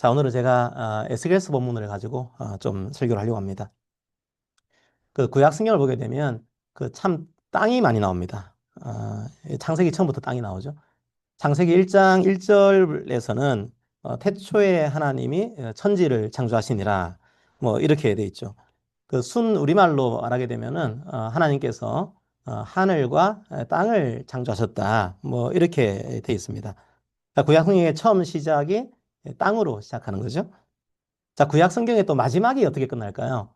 자, 오늘은 제가 에스겔서 본문을 가지고 좀 설교를 하려고 합니다. 그 구약 성경을 보게 되면 그 참 땅이 많이 나옵니다. 창세기 처음부터 땅이 나오죠. 창세기 1장 1절에서는 태초에 하나님이 천지를 창조하시니라 뭐 이렇게 돼 있죠. 그 순 우리말로 말하게 되면은 하나님께서 하늘과 땅을 창조하셨다 뭐 이렇게 돼 있습니다. 자, 구약 성경의 처음 시작이 땅으로 시작하는 거죠. 자, 구약 성경의 또 마지막이 어떻게 끝날까요?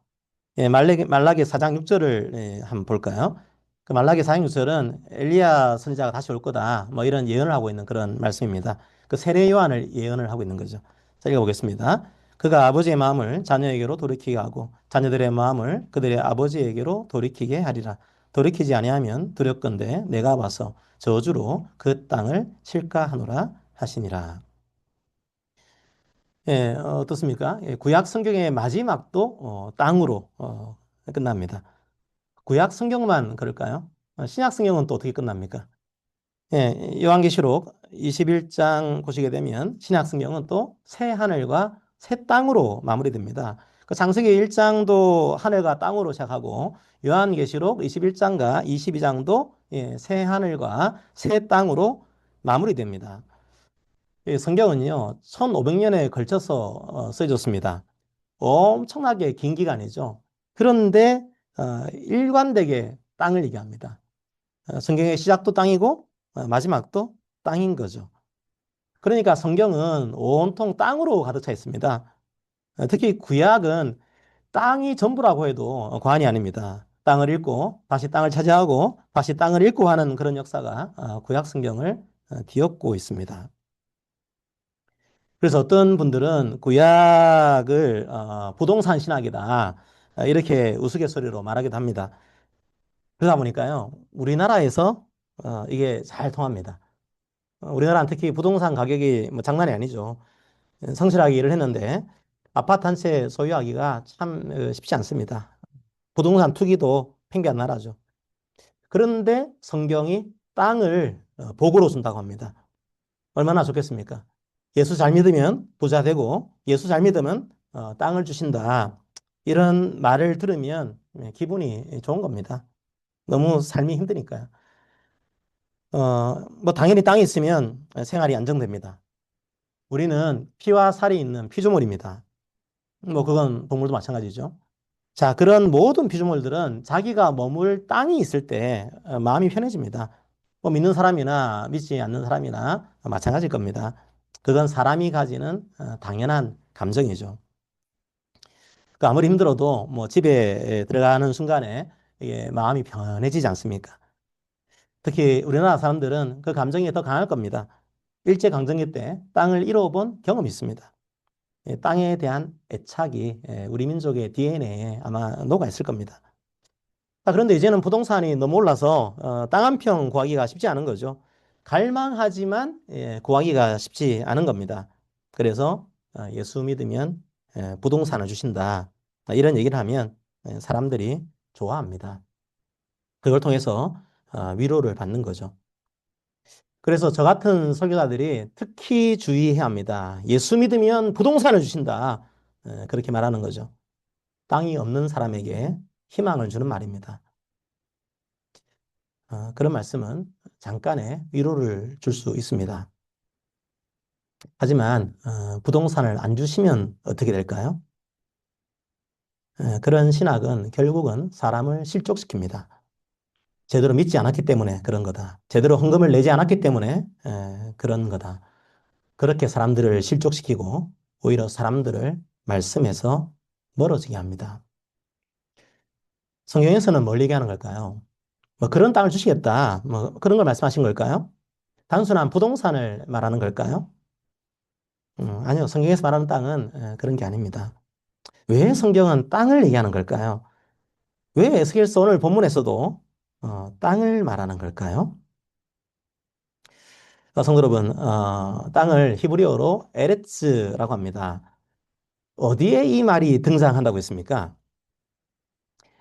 예, 말라기 4장 6절을 한번 볼까요? 그 말라기 4장 6절은 엘리야 선지자가 다시 올 거다. 뭐 이런 예언을 하고 있는 그런 말씀입니다. 그 세례 요한을 예언을 하고 있는 거죠. 자, 읽어보겠습니다. 그가 아버지의 마음을 자녀에게로 돌이키게 하고 자녀들의 마음을 그들의 아버지에게로 돌이키게 하리라. 돌이키지 아니하면 두렵건대 내가 와서 저주로 그 땅을 칠까 하노라 하시니라. 예, 어떻습니까? 예, 구약 성경의 마지막도 땅으로 끝납니다. 구약 성경만 그럴까요? 신약 성경은 또 어떻게 끝납니까? 예, 요한계시록 21장 보시게 되면 신약 성경은 또 새 하늘과 새 땅으로 마무리됩니다. 그 창세기 1장도 하늘과 땅으로 시작하고 요한계시록 21장과 22장도 예, 새 하늘과 새 땅으로 마무리됩니다. 이 성경은요, 1500년에 걸쳐서 써졌습니다. 엄청나게 긴 기간이죠. 그런데 일관되게 땅을 얘기합니다. 성경의 시작도 땅이고 마지막도 땅인 거죠. 그러니까 성경은 온통 땅으로 가득 차 있습니다. 특히 구약은 땅이 전부라고 해도 과언이 아닙니다. 땅을 잃고 다시 땅을 차지하고 다시 땅을 잃고 하는 그런 역사가 구약 성경을 뒤엎고 있습니다. 그래서 어떤 분들은 구약을 부동산 신학이다 이렇게 우스갯소리로 말하기도 합니다. 그러다 보니까요 우리나라에서 이게 잘 통합니다. 우리나라는 특히 부동산 가격이 뭐 장난이 아니죠. 성실하게 일을 했는데 아파트 한 채 소유하기가 참 쉽지 않습니다. 부동산 투기도 팽배한 나라죠. 그런데 성경이 땅을 복으로 준다고 합니다. 얼마나 좋겠습니까? 예수 잘 믿으면 부자 되고 예수 잘 믿으면 땅을 주신다. 이런 말을 들으면 기분이 좋은 겁니다. 너무 삶이 힘드니까요. 뭐 당연히 땅이 있으면 생활이 안정됩니다. 우리는 피와 살이 있는 피조물입니다. 뭐 그건 동물도 마찬가지죠. 자, 그런 모든 피조물들은 자기가 머물 땅이 있을 때 마음이 편해집니다. 뭐 믿는 사람이나 믿지 않는 사람이나 마찬가지일 겁니다. 그건 사람이 가지는 당연한 감정이죠. 그 아무리 힘들어도 뭐 집에 들어가는 순간에 이게 마음이 편해지지 않습니까? 특히 우리나라 사람들은 그 감정이 더 강할 겁니다. 일제강점기 때 땅을 잃어본 경험이 있습니다. 땅에 대한 애착이 우리 민족의 DNA에 아마 녹아 있을 겁니다. 그런데 이제는 부동산이 너무 올라서 땅 한 평 구하기가 쉽지 않은 거죠. 갈망하지만 구하기가 쉽지 않은 겁니다. 그래서 예수 믿으면 부동산을 주신다. 이런 얘기를 하면 사람들이 좋아합니다. 그걸 통해서 위로를 받는 거죠. 그래서 저 같은 설교자들이 특히 주의해야 합니다. 예수 믿으면 부동산을 주신다. 그렇게 말하는 거죠. 땅이 없는 사람에게 희망을 주는 말입니다. 그런 말씀은 잠깐의 위로를 줄 수 있습니다. 하지만 부동산을 안 주시면 어떻게 될까요? 그런 신학은 결국은 사람을 실족시킵니다. 제대로 믿지 않았기 때문에 그런 거다. 제대로 헌금을 내지 않았기 때문에 그런 거다. 그렇게 사람들을 실족시키고 오히려 사람들을 말씀에서 멀어지게 합니다. 성경에서는 뭘 얘기하는 걸까요? 뭐 그런 땅을 주시겠다. 뭐 그런 걸 말씀하신 걸까요? 단순한 부동산을 말하는 걸까요? 아니요. 성경에서 말하는 땅은 그런 게 아닙니다. 왜 성경은 땅을 얘기하는 걸까요? 왜 에스겔서 오늘 본문에서도 땅을 말하는 걸까요? 성도 여러분, 땅을 히브리어로 에레츠라고 합니다. 어디에 이 말이 등장한다고 했습니까?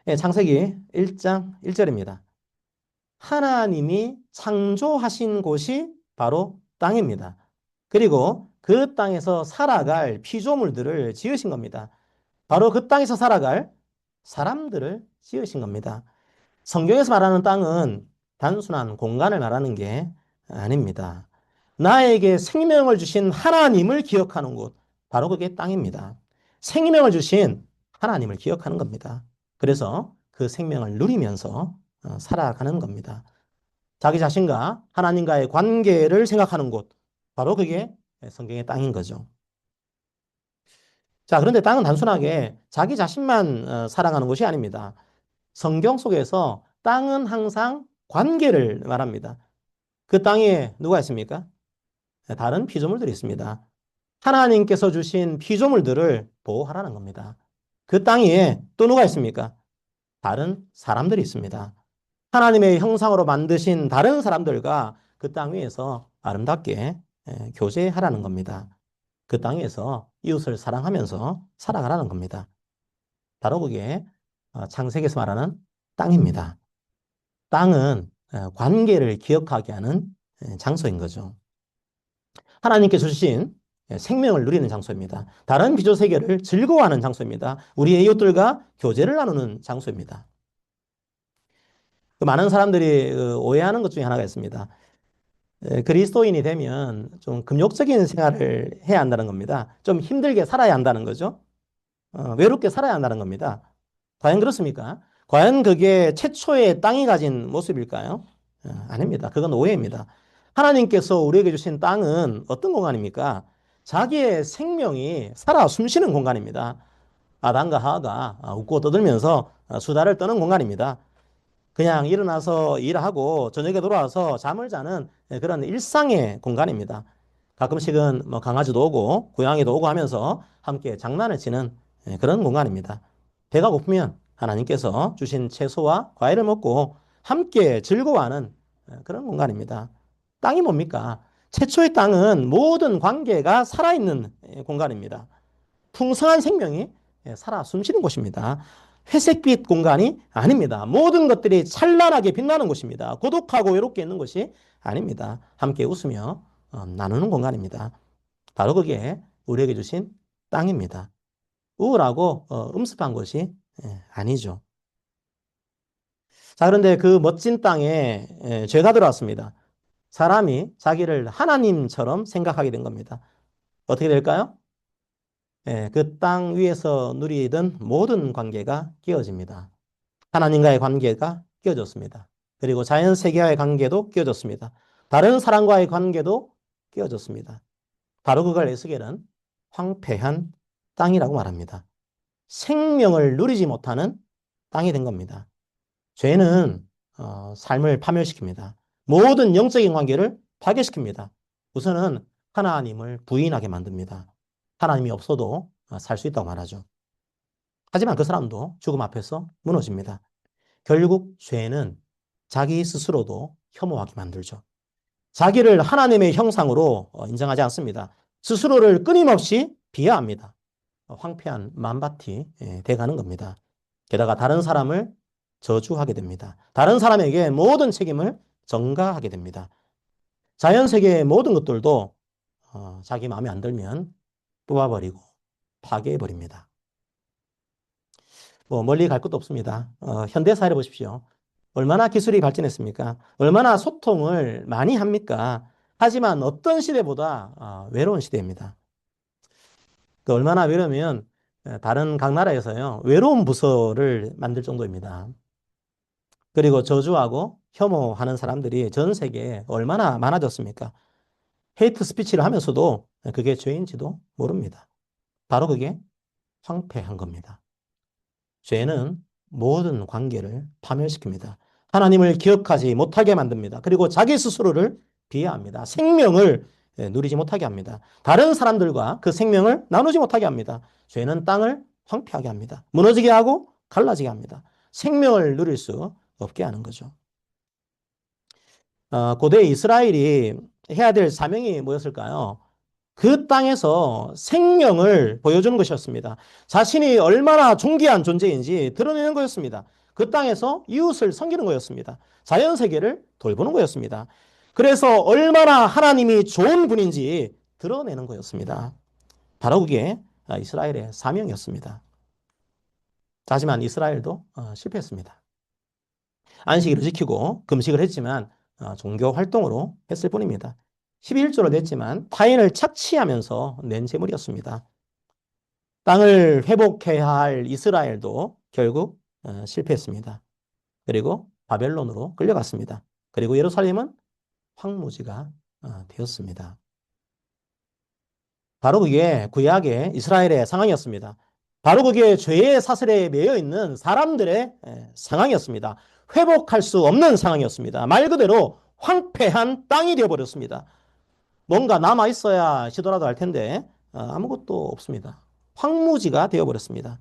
예, 창세기 1장 1절입니다. 하나님이 창조하신 곳이 바로 땅입니다. 그리고 그 땅에서 살아갈 피조물들을 지으신 겁니다. 바로 그 땅에서 살아갈 사람들을 지으신 겁니다. 성경에서 말하는 땅은 단순한 공간을 말하는 게 아닙니다. 나에게 생명을 주신 하나님을 기억하는 곳, 바로 그게 땅입니다. 생명을 주신 하나님을 기억하는 겁니다. 그래서 그 생명을 누리면서 살아가는 겁니다. 자기 자신과 하나님과의 관계를 생각하는 곳, 바로 그게 성경의 땅인 거죠. 자, 그런데 땅은 단순하게 자기 자신만 사랑하는 곳이 아닙니다. 성경 속에서 땅은 항상 관계를 말합니다. 그 땅에 누가 있습니까? 다른 피조물들이 있습니다. 하나님께서 주신 피조물들을 보호하라는 겁니다. 그 땅 위에 또 누가 있습니까? 다른 사람들이 있습니다. 하나님의 형상으로 만드신 다른 사람들과 그 땅 위에서 아름답게 교제하라는 겁니다. 그 땅에서 이웃을 사랑하면서 살아가라는 겁니다. 바로 그게 창세기에서 말하는 땅입니다. 땅은 관계를 기억하게 하는 장소인 거죠. 하나님께 주신 생명을 누리는 장소입니다. 다른 비조 세계를 즐거워하는 장소입니다. 우리의 이웃들과 교제를 나누는 장소입니다. 많은 사람들이 오해하는 것 중에 하나가 있습니다. 그리스도인이 되면 좀 금욕적인 생활을 해야 한다는 겁니다. 좀 힘들게 살아야 한다는 거죠. 외롭게 살아야 한다는 겁니다. 과연 그렇습니까? 과연 그게 최초의 땅이 가진 모습일까요? 아닙니다. 그건 오해입니다. 하나님께서 우리에게 주신 땅은 어떤 공간입니까? 자기의 생명이 살아 숨쉬는 공간입니다. 아담과 하와가 웃고 떠들면서 수다를 떠는 공간입니다. 그냥 일어나서 일하고 저녁에 돌아와서 잠을 자는 그런 일상의 공간입니다. 가끔씩은 뭐 강아지도 오고 고양이도 오고 하면서 함께 장난을 치는 그런 공간입니다. 배가 고프면 하나님께서 주신 채소와 과일을 먹고 함께 즐거워하는 그런 공간입니다. 땅이 뭡니까? 최초의 땅은 모든 관계가 살아있는 공간입니다. 풍성한 생명이 살아 숨쉬는 곳입니다. 회색빛 공간이 아닙니다. 모든 것들이 찬란하게 빛나는 곳입니다. 고독하고 외롭게 있는 곳이 아닙니다. 함께 웃으며 나누는 공간입니다. 바로 그게 우리에게 주신 땅입니다. 우울하고 음습한 곳이 아니죠. 자, 그런데 그 멋진 땅에 죄가 들어왔습니다. 사람이 자기를 하나님처럼 생각하게 된 겁니다. 어떻게 될까요? 그 땅 위에서 누리던 모든 관계가 깨어집니다. 하나님과의 관계가 깨어졌습니다. 그리고 자연 세계와의 관계도 깨어졌습니다. 다른 사람과의 관계도 깨어졌습니다. 바로 그걸 에스겔은 황폐한 땅이라고 말합니다. 생명을 누리지 못하는 땅이 된 겁니다. 죄는 삶을 파멸시킵니다. 모든 영적인 관계를 파괴시킵니다. 우선은 하나님을 부인하게 만듭니다. 하나님이 없어도 살 수 있다고 말하죠. 하지만 그 사람도 죽음 앞에서 무너집니다. 결국 죄는 자기 스스로도 혐오하게 만들죠. 자기를 하나님의 형상으로 인정하지 않습니다. 스스로를 끊임없이 비하합니다. 황폐한 만밭이 돼가는 겁니다. 게다가 다른 사람을 저주하게 됩니다. 다른 사람에게 모든 책임을 전가하게 됩니다. 자연세계의 모든 것들도 자기 마음에 안 들면 뽑아버리고 파괴해버립니다. 뭐 멀리 갈 것도 없습니다. 현대사회를 보십시오. 얼마나 기술이 발전했습니까? 얼마나 소통을 많이 합니까? 하지만 어떤 시대보다 외로운 시대입니다. 그 얼마나 외로우면 다른 각 나라에서요, 외로운 부서를 만들 정도입니다. 그리고 저주하고 혐오하는 사람들이 전 세계에 얼마나 많아졌습니까? 헤이트 스피치를 하면서도 그게 죄인지도 모릅니다. 바로 그게 황폐한 겁니다. 죄는 모든 관계를 파멸시킵니다. 하나님을 기억하지 못하게 만듭니다. 그리고 자기 스스로를 비하합니다. 생명을 누리지 못하게 합니다. 다른 사람들과 그 생명을 나누지 못하게 합니다. 죄는 땅을 황폐하게 합니다. 무너지게 하고 갈라지게 합니다. 생명을 누릴 수 없게 하는 거죠. 고대 이스라엘이 해야 될 사명이 뭐였을까요? 그 땅에서 생명을 보여주는 것이었습니다. 자신이 얼마나 존귀한 존재인지 드러내는 거였습니다. 그 땅에서 이웃을 섬기는 거였습니다. 자연세계를 돌보는 거였습니다. 그래서 얼마나 하나님이 좋은 분인지 드러내는 거였습니다. 바로 그게 이스라엘의 사명이었습니다. 하지만 이스라엘도 실패했습니다. 안식일을 지키고 금식을 했지만 종교 활동으로 했을 뿐입니다. 11조를 냈지만 타인을 착취하면서 낸 재물이었습니다. 땅을 회복해야 할 이스라엘도 결국 실패했습니다. 그리고 바벨론으로 끌려갔습니다. 그리고 예루살렘은 황무지가 되었습니다. 바로 그게 구약의 이스라엘의 상황이었습니다. 바로 그게 죄의 사슬에 매여 있는 사람들의 상황이었습니다. 회복할 수 없는 상황이었습니다. 말 그대로 황폐한 땅이 되어버렸습니다. 뭔가 남아있어야 시도라도 할 텐데 아무것도 없습니다. 황무지가 되어버렸습니다.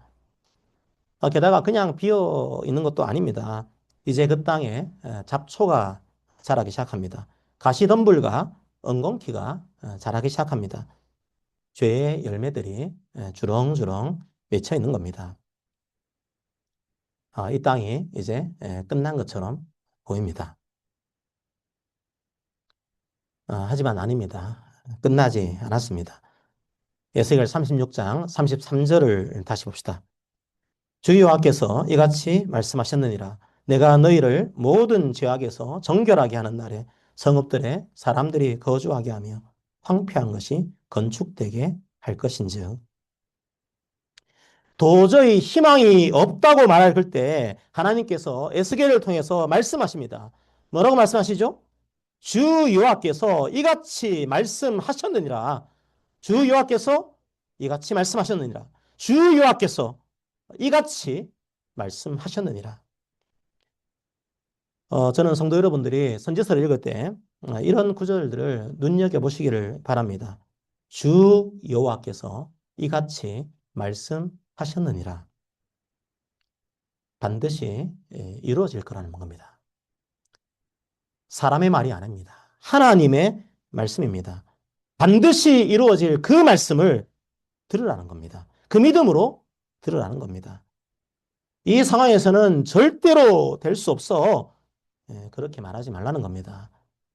게다가 그냥 비어 있는 것도 아닙니다. 이제 그 땅에 잡초가 자라기 시작합니다. 가시덤불과 엉겅퀴가 자라기 시작합니다. 죄의 열매들이 주렁주렁 맺혀 있는 겁니다. 이 땅이 이제 끝난 것처럼 보입니다. 하지만 아닙니다. 끝나지 않았습니다. 에스겔 36장 33절을 다시 봅시다. 주 여호와께서 이같이 말씀하셨느니라. 내가 너희를 모든 죄악에서 정결하게 하는 날에 성읍들에 사람들이 거주하게 하며 황폐한 것이 건축되게 할 것인즉. 도저히 희망이 없다고 말할 때 하나님께서 에스겔을 통해서 말씀하십니다. 뭐라고 말씀하시죠? 주 여호와께서 이같이 말씀하셨느니라. 주 여호와께서 이같이 말씀하셨느니라. 주 여호와께서 이같이 말씀하셨느니라. 저는 성도 여러분들이 선지서를 읽을 때 이런 구절들을 눈여겨보시기를 바랍니다. 주 여호와께서 이같이 말씀하셨느니라. 반드시 이루어질 거라는 겁니다. 사람의 말이 아닙니다. 하나님의 말씀입니다. 반드시 이루어질 그 말씀을 들으라는 겁니다. 그 믿음으로 들으라는 겁니다. 이 상황에서는 절대로 될 수 없어. 그렇게 말하지 말라는 겁니다.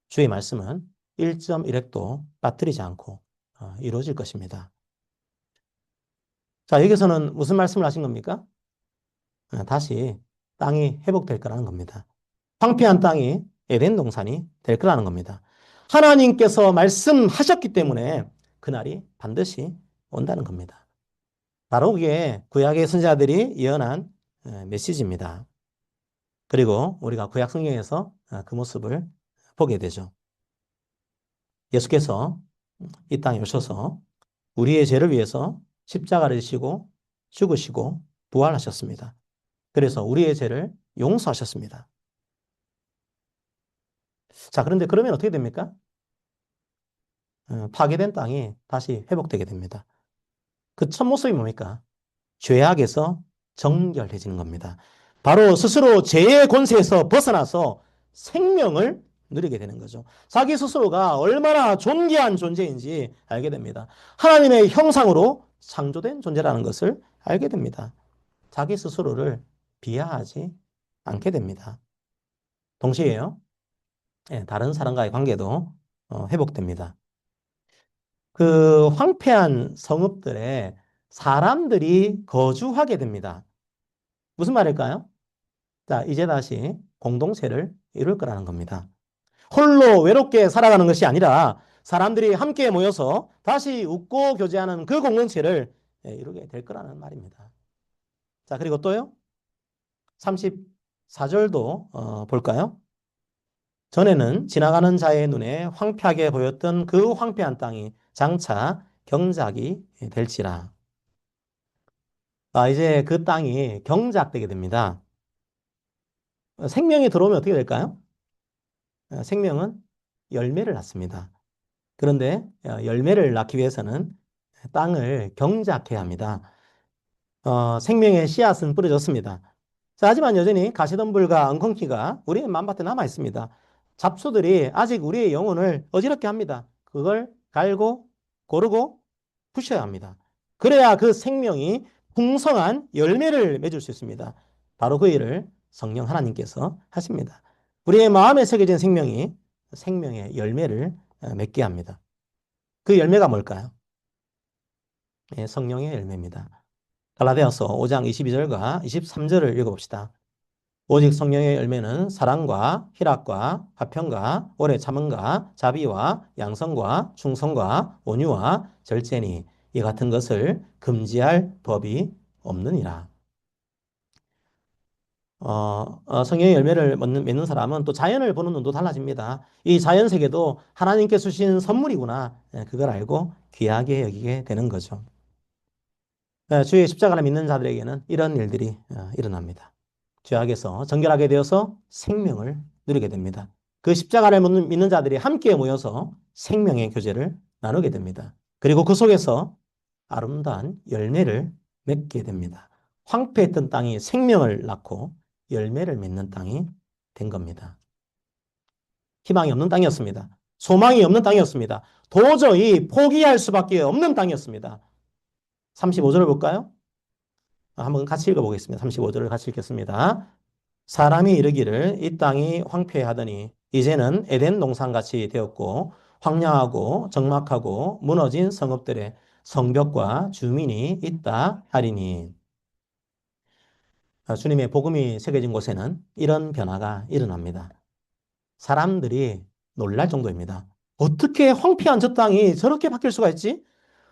주의 말씀은 1.1핵도 빠뜨리지 않고 이루어질 것입니다. 자, 여기서는 무슨 말씀을 하신 겁니까? 다시 땅이 회복될 거라는 겁니다. 황폐한 땅이 에덴 동산이 될 거라는 겁니다. 하나님께서 말씀하셨기 때문에 그날이 반드시 온다는 겁니다. 바로 그게 구약의 선지자들이 예언한 메시지입니다. 그리고 우리가 구약 성경에서 그 모습을 보게 되죠. 예수께서 이 땅에 오셔서 우리의 죄를 위해서 십자가를 지시고 죽으시고 부활하셨습니다. 그래서 우리의 죄를 용서하셨습니다. 자, 그런데 그러면 어떻게 됩니까? 파괴된 땅이 다시 회복되게 됩니다. 그 첫 모습이 뭡니까? 죄악에서 정결해지는 겁니다. 바로 스스로 죄의 권세에서 벗어나서 생명을 누리게 되는 거죠. 자기 스스로가 얼마나 존귀한 존재인지 알게 됩니다. 하나님의 형상으로 창조된 존재라는 것을 알게 됩니다. 자기 스스로를 비하하지 않게 됩니다. 동시에요, 다른 사람과의 관계도 회복됩니다. 그 황폐한 성읍들에 사람들이 거주하게 됩니다. 무슨 말일까요? 자, 이제 다시 공동체를 이룰 거라는 겁니다. 홀로 외롭게 살아가는 것이 아니라 사람들이 함께 모여서 다시 웃고 교제하는 그 공동체를 이루게 될 거라는 말입니다. 자, 그리고 또요. 34절도 볼까요? 전에는 지나가는 자의 눈에 황폐하게 보였던 그 황폐한 땅이 장차 경작이 될지라. 이제 그 땅이 경작되게 됩니다. 생명이 들어오면 어떻게 될까요? 생명은 열매를 낳습니다. 그런데 열매를 낳기 위해서는 땅을 경작해야 합니다. 생명의 씨앗은 뿌려졌습니다. 자, 하지만 여전히 가시덤불과 엉겅퀴가 우리의 마음밭에 남아 있습니다. 잡초들이 아직 우리의 영혼을 어지럽게 합니다. 그걸 갈고 고르고 부셔야 합니다. 그래야 그 생명이 풍성한 열매를 맺을 수 있습니다. 바로 그 일을 성령 하나님께서 하십니다. 우리의 마음에 새겨진 생명이 생명의 열매를 맺게 합니다. 그 열매가 뭘까요? 예, 성령의 열매입니다. 갈라디아서 5장 22절과 23절을 읽어봅시다. 오직 성령의 열매는 사랑과 희락과 화평과 오래 참음과 자비와 양성과 충성과 온유와 절제니 이 같은 것을 금지할 법이 없느니라. 성령의 열매를 맺는 사람은 또 자연을 보는 눈도 달라집니다. 이 자연 세계도 하나님께 주신 선물이구나. 예, 그걸 알고 귀하게 여기게 되는 거죠. 주의 십자가를 믿는 자들에게는 이런 일들이 일어납니다. 죄악에서 정결하게 되어서 생명을 누리게 됩니다. 그 십자가를 믿는 자들이 함께 모여서 생명의 교제를 나누게 됩니다. 그리고 그 속에서 아름다운 열매를 맺게 됩니다. 황폐했던 땅이 생명을 낳고 열매를 맺는 땅이 된 겁니다. 희망이 없는 땅이었습니다. 소망이 없는 땅이었습니다. 도저히 포기할 수밖에 없는 땅이었습니다. 35절을 볼까요? 한번 같이 읽어보겠습니다. 35절을 같이 읽겠습니다. 사람이 이르기를 이 땅이 황폐하더니 이제는 에덴 동산같이 되었고 황량하고 적막하고 무너진 성읍들의 성벽과 주민이 있다 하리니. 주님의 복음이 새겨진 곳에는 이런 변화가 일어납니다. 사람들이 놀랄 정도입니다. 어떻게 황폐한 저 땅이 저렇게 바뀔 수가 있지?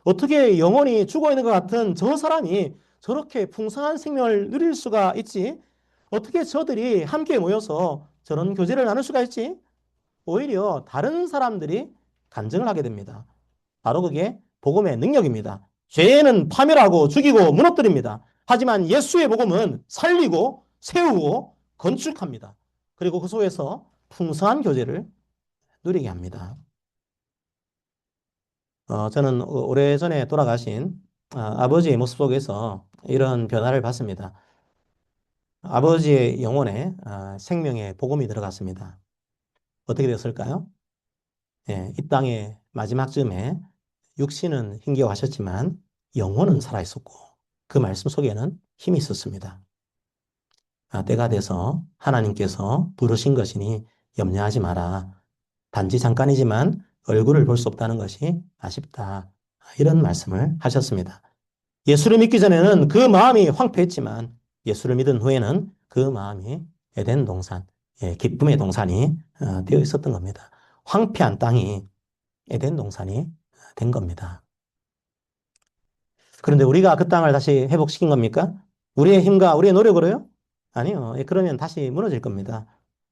어떻게 영원히 죽어 있는 것 같은 저 사람이 저렇게 풍성한 생명을 누릴 수가 있지? 어떻게 저들이 함께 모여서 저런 교제를 나눌 수가 있지? 오히려 다른 사람들이 간증을 하게 됩니다. 바로 그게 복음의 능력입니다. 죄는 파멸하고 죽이고 무너뜨립니다. 하지만 예수의 복음은 살리고 세우고 건축합니다. 그리고 그 속에서 풍성한 교제를 누리게 합니다. 저는 오래전에 돌아가신 아버지의 모습 속에서 이런 변화를 봤습니다. 아버지의 영혼에 생명의 복음이 들어갔습니다. 어떻게 되었을까요? 예, 이 땅의 마지막쯤에 육신은 힘겨워하셨지만 영혼은 살아있었고 그 말씀 속에는 힘이 있었습니다. 때가 돼서 하나님께서 부르신 것이니 염려하지 마라. 단지 잠깐이지만 얼굴을 볼 수 없다는 것이 아쉽다. 이런 말씀을 하셨습니다. 예수를 믿기 전에는 그 마음이 황폐했지만 예수를 믿은 후에는 그 마음이 에덴 동산, 예, 기쁨의 동산이 되어 있었던 겁니다. 황폐한 땅이 에덴 동산이 된 겁니다. 그런데 우리가 그 땅을 다시 회복시킨 겁니까? 우리의 힘과 우리의 노력으로요? 아니요. 예, 그러면 다시 무너질 겁니다.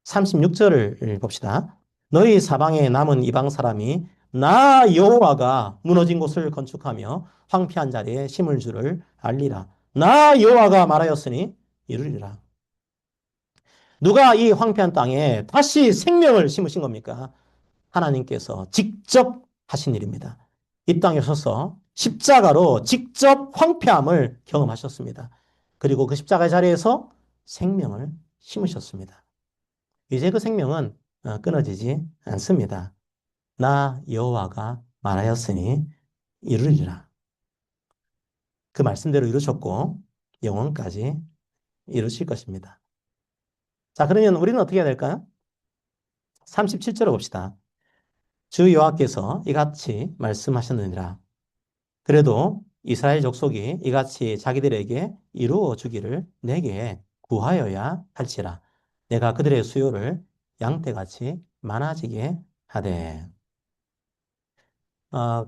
36절을 봅시다. 너희 사방에 남은 이방 사람이 나 여호와가 무너진 곳을 건축하며 황폐한 자리에 심을 줄을 알리라. 나 여호와가 말하였으니 이루리라. 누가 이 황폐한 땅에 다시 생명을 심으신 겁니까? 하나님께서 직접 하신 일입니다. 이 땅에 오셔서 십자가로 직접 황폐함을 경험하셨습니다. 그리고 그 십자가의 자리에서 생명을 심으셨습니다. 이제 그 생명은 끊어지지 않습니다. 나 여호와가 말하였으니 이루리라. 그 말씀대로 이루셨고 영원까지 이루실 것입니다. 자, 그러면 우리는 어떻게 해야 될까요? 37절을 봅시다. 주 여호와께서 이같이 말씀하셨느니라. 그래도 이스라엘 족속이 이같이 자기들에게 이루어 주기를 내게 구하여야 할지라. 내가 그들의 수요를 양떼같이 많아지게 하되.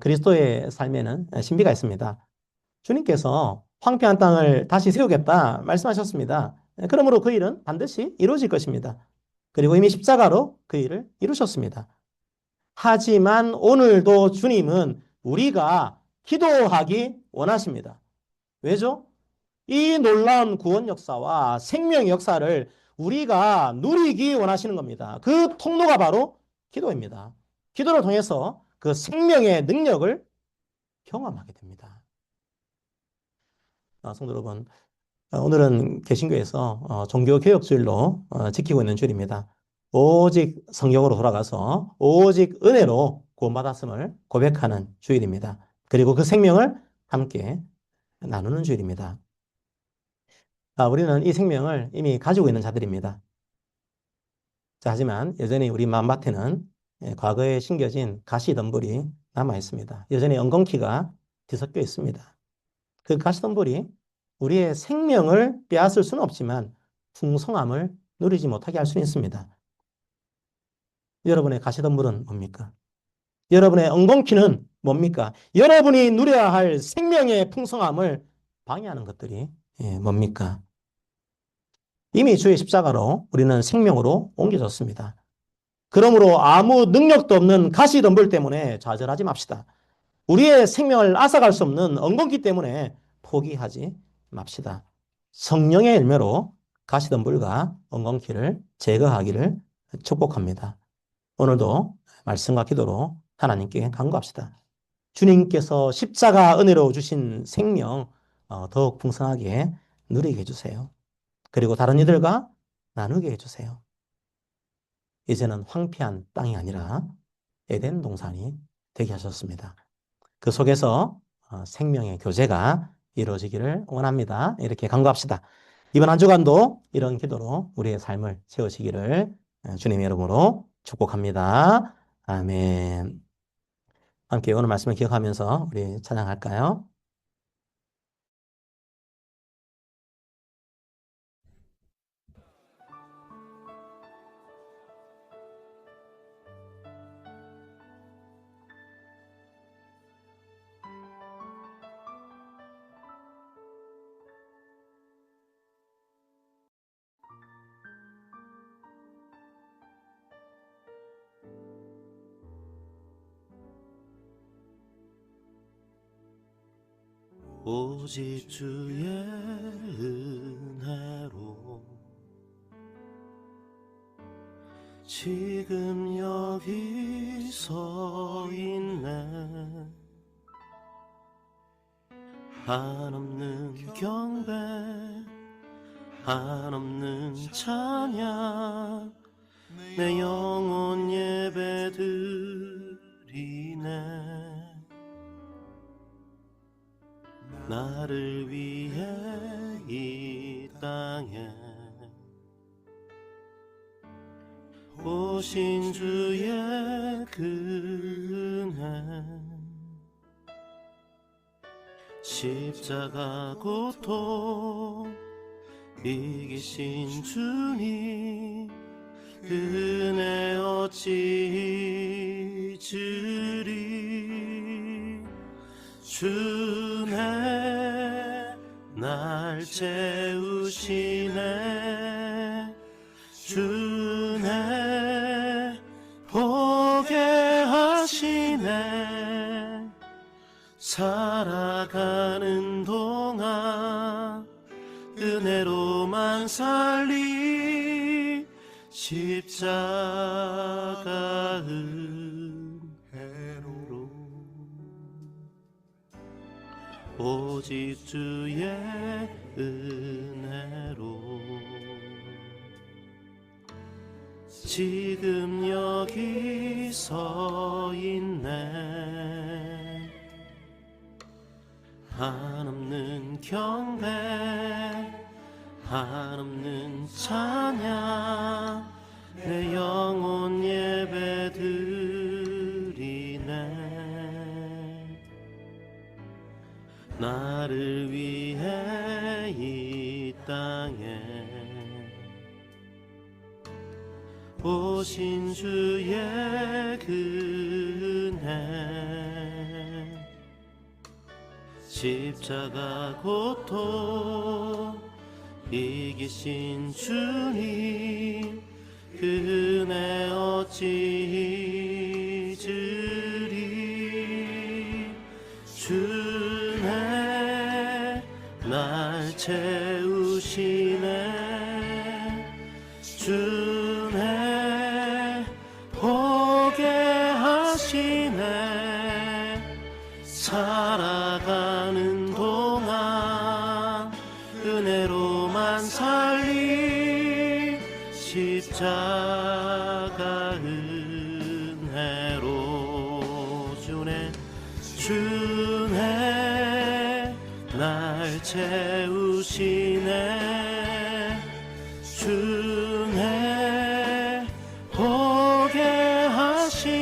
그리스도의 삶에는 신비가 있습니다. 주님께서 황폐한 땅을 다시 세우겠다 말씀하셨습니다. 그러므로 그 일은 반드시 이루어질 것입니다. 그리고 이미 십자가로 그 일을 이루셨습니다. 하지만 오늘도 주님은 우리가 기도하기 원하십니다. 왜죠? 이 놀라운 구원 역사와 생명 역사를 우리가 누리기 원하시는 겁니다. 그 통로가 바로 기도입니다. 기도를 통해서 그 생명의 능력을 경험하게 됩니다. 성도 여러분, 오늘은 개신교에서 종교개혁주일로 지키고 있는 주일입니다. 오직 성경으로 돌아가서 오직 은혜로 구원받았음을 고백하는 주일입니다. 그리고 그 생명을 함께 나누는 주일입니다. 우리는 이 생명을 이미 가지고 있는 자들입니다. 자, 하지만 여전히 우리 마음밭에는 과거에 심겨진 가시덤불이 남아 있습니다. 여전히 엉겅퀴가 뒤섞여 있습니다. 그 가시덤불이 우리의 생명을 빼앗을 수는 없지만 풍성함을 누리지 못하게 할 수는 있습니다. 여러분의 가시덤불은 뭡니까? 여러분의 엉겅퀴는 뭡니까? 여러분이 누려야 할 생명의 풍성함을 방해하는 것들이 뭡니까? 이미 주의 십자가로 우리는 생명으로 옮겨졌습니다. 그러므로 아무 능력도 없는 가시덤불 때문에 좌절하지 맙시다. 우리의 생명을 앗아갈 수 없는 엉겅퀴 때문에 포기하지 맙시다. 성령의 열매로 가시덤불과 엉겅퀴를 제거하기를 축복합니다. 오늘도 말씀과 기도로 하나님께 간구합시다. 주님께서 십자가 은혜로 주신 생명 더욱 풍성하게 누리게 해주세요. 그리고 다른 이들과 나누게 해주세요. 이제는 황폐한 땅이 아니라 에덴 동산이 되게 하셨습니다. 그 속에서 생명의 교제가 이루어지기를 원합니다. 이렇게 간구합시다. 이번 한 주간도 이런 기도로 우리의 삶을 채우시기를 주님의 이름으로 축복합니다. 아멘. 함께 오늘 말씀을 기억하면서 우리 찬양할까요? 오직 주의 은혜로 지금 여기 서 있네. 한없는 경배, 한없는 찬양, 내 영혼 예배드리네. 나를 위해 이 땅에 오신 주의 은혜, 십자가 고통 이기신 주님, 은혜 어찌 잊으리. 주네 날 채우시네. 주네 보게 하시네. 살아가는 동안 은혜로만 살리. 십자가 은혜로 오직 주의 은혜로 지금 여기 서 있네. 한없는 경배, 한없는 찬양, 내 영혼 예배드리네. 나를 위해 이 땅에 오신 주의 은혜, 십자가 고통 이기신 주님, 그 은혜 어찌 잊으리. 주네 날 채우시네. 주네 보게 하시네. 살아가는 동안 은혜로만 살리. 십자가 은혜로 주네 날 채우시네. 주네 보게 하시네.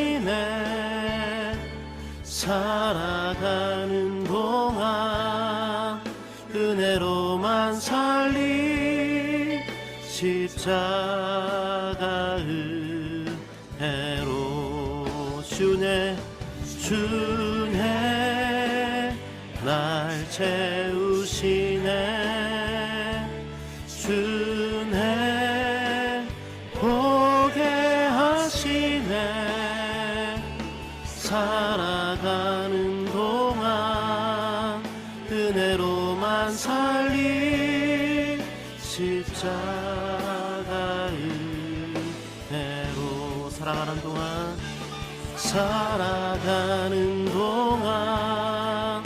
그네로만 살리 십자가 은혜로 주네 날 채우시네 주네 보게 하시네 살아가는 동안 은혜로만 살리 십자가 은혜로 살아가는 동안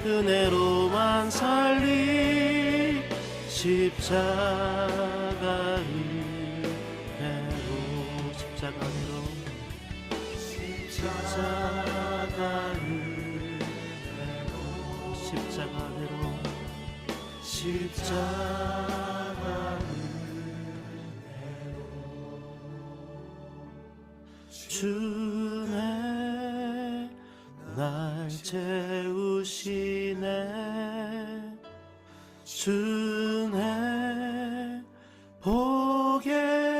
은혜로만 살리 십자가 은혜로 십자가 주네 날 채우시네 주네 보게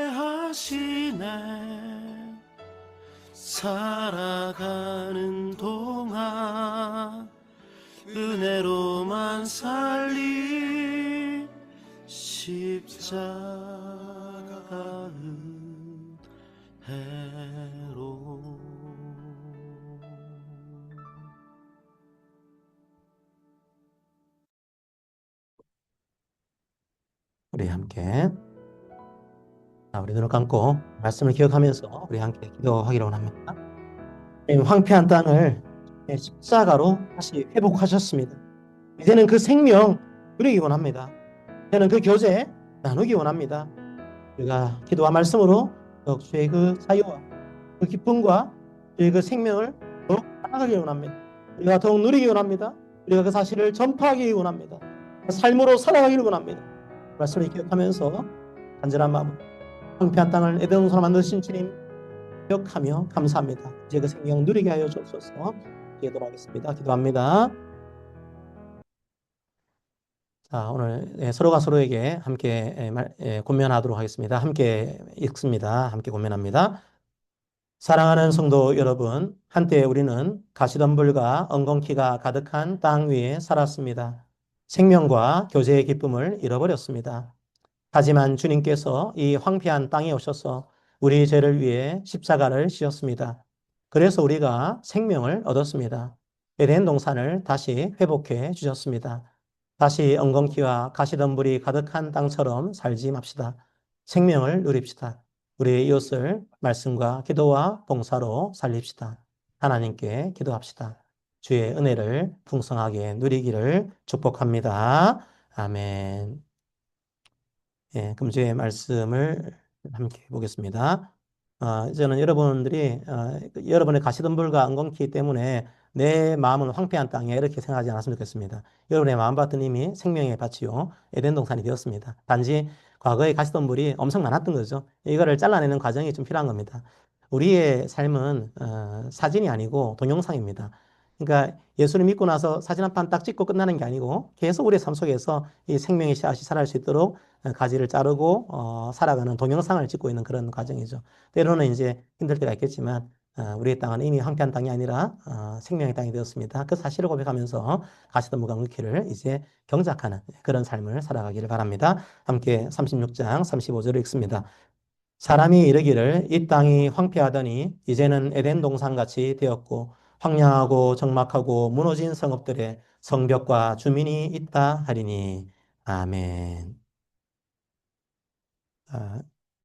하시네 살아가는 동안 은혜로만 살리 십자가 은혜로 우리 함께 우리 눈을 감고 말씀을 기억하면서 우리 함께 기도하기로 합니다. 황폐한 땅을 십자가로 다시 회복하셨습니다. 이제는 그 생명 누리기 원합니다. 이제는 그 교제 나누기 원합니다. 우리가 기도와 말씀으로 더욱 주의 그 사유와 그 기쁨과 주의 그 생명을 더욱 살아가기 원합니다. 우리가 더욱 누리기 원합니다. 우리가 그 사실을 전파하기 원합니다. 삶으로 살아가기를 원합니다. 말씀을 기억하면서 간절한 마음으로 황폐한 땅을 에덴 동산으로 만드신 주님 기억하며 감사합니다. 이제 그 생명 누리게 하여 주옵소서. 기도하겠습니다. 기도합니다. 자, 오늘 서로가 서로에게 함께 권면하도록 하겠습니다. 함께 읽습니다. 함께 권면합니다. 사랑하는 성도 여러분, 한때 우리는 가시덤불과 엉겅퀴가 가득한 땅 위에 살았습니다. 생명과 교제의 기쁨을 잃어버렸습니다. 하지만 주님께서 이 황폐한 땅에 오셔서 우리 죄를 위해 십자가를 지었습니다. 그래서 우리가 생명을 얻었습니다. 에덴 동산을 다시 회복해 주셨습니다. 다시 엉겅퀴와 가시덤불이 가득한 땅처럼 살지 맙시다. 생명을 누립시다. 우리 이웃을 말씀과 기도와 봉사로 살립시다. 하나님께 기도합시다. 주의 은혜를 풍성하게 누리기를 축복합니다. 아멘. 예, 금주의 말씀을 함께 보겠습니다. 저는 여러분들이 여러분의 가시덤불과 엉겅퀴 때문에 내 마음은 황폐한 땅에 이렇게 생각하지 않았으면 좋겠습니다. 여러분의 마음밭은 이미 생명의 밭이요 에덴 동산이 되었습니다. 단지 과거에 가시덤불이 엄청 많았던 거죠. 이거를 잘라내는 과정이 좀 필요한 겁니다. 우리의 삶은 사진이 아니고 동영상입니다. 그러니까 예수를 믿고 나서 사진 한 판 딱 찍고 끝나는 게 아니고 계속 우리의 삶 속에서 이 생명의 씨앗이 자랄 수 있도록 가지를 자르고 살아가는 동영상을 찍고 있는 그런 과정이죠. 때로는 이제 힘들 때가 있겠지만 우리의 땅은 이미 황폐한 땅이 아니라 생명의 땅이 되었습니다. 그 사실을 고백하면서 가시덤불과 엉겅퀴를 이제 경작하는 그런 삶을 살아가기를 바랍니다. 함께 36장 35절을 읽습니다. 사람이 이르기를 이 땅이 황폐하더니 이제는 에덴 동산같이 되었고 황량하고 적막하고 무너진 성읍들에 성벽과 주민이 있다 하리니. 아멘.